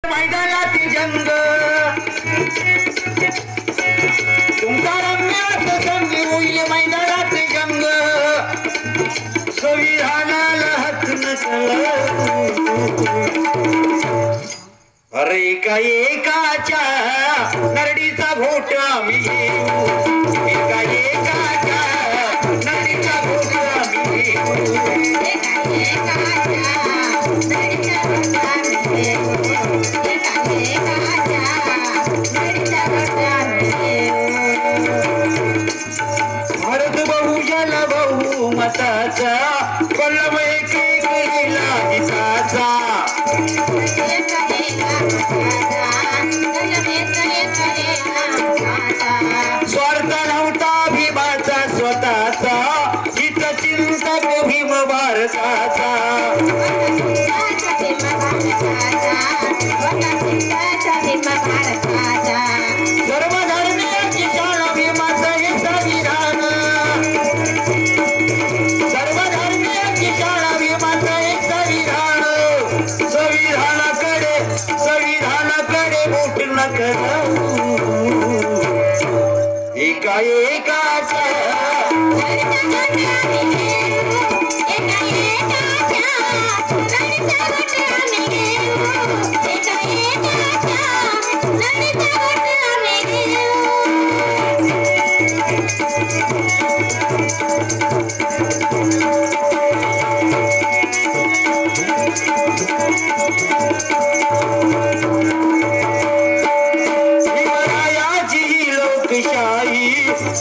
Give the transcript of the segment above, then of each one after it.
मैदानात जंग तुमचा रम्यात संगी होईल मैदानात जंग संविधानाला हात नसला अरे एकाच्या नरडीचा भोट आम्ही घेऊ एकाच्या नरडीचा भोट आम्ही घेऊ भारत बहुजन बहुमताचा पल्लव एकेला हिताचा स्वार्थ नव्हता भीमाचा स्वतःचा हित चिंतक भीम भारताचा सर्व धर्मीयांची शाळा भीमाचं हे संविधान सर्व धर्मीयांची शाळा भीमाचं हे संविधान संविधानाकडे बोट नका एकाच्या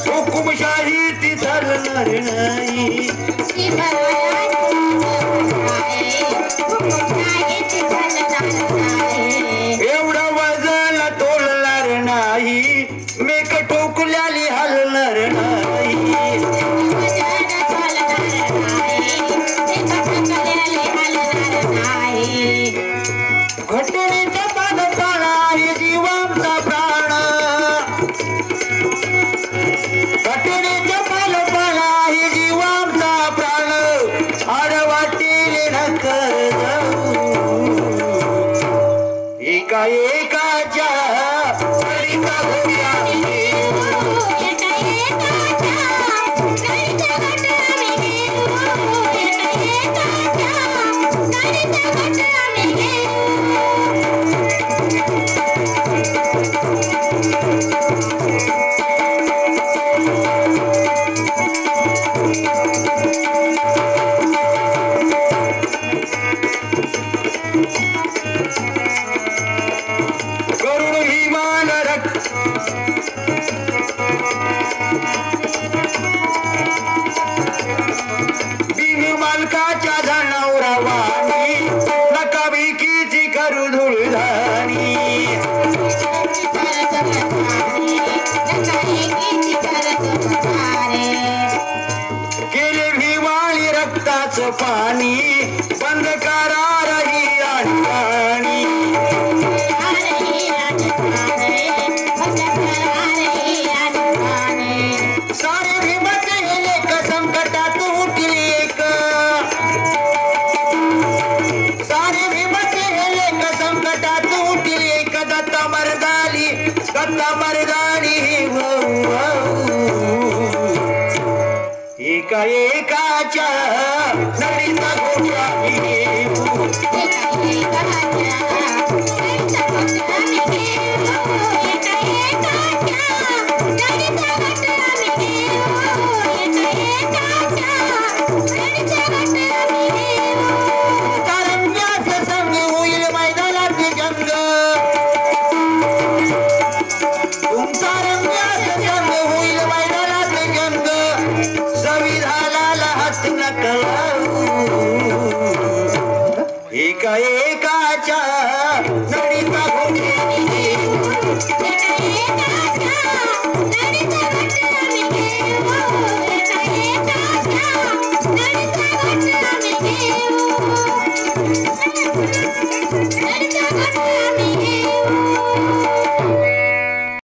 हुकुमशाही ती चालणार नाही एवढा वजन तोलणार नाही मेक ठोकल्याली हलणार नाही घटनेचा पान पाळा आहे जीवांचा प्राण घटनेचा पान पाळा आहे जीवांचा प्राण आडवाटेल ढकल जाऊ एकाच्या हरिता करुण हिमान बिन मालकाच्या जनावरावानी नका भिकीची करू धुळधाणी केले भिवाळी रक्ताचं पाणी बंद करा रही आणि सारे भीमाचे लेख संकटात उठले एक सारे भीमाचे लेख संकटात उठले एक दत्ता मर्दानी एकाच्या नडीचा घोटा एकाच्या नडीचा घोटा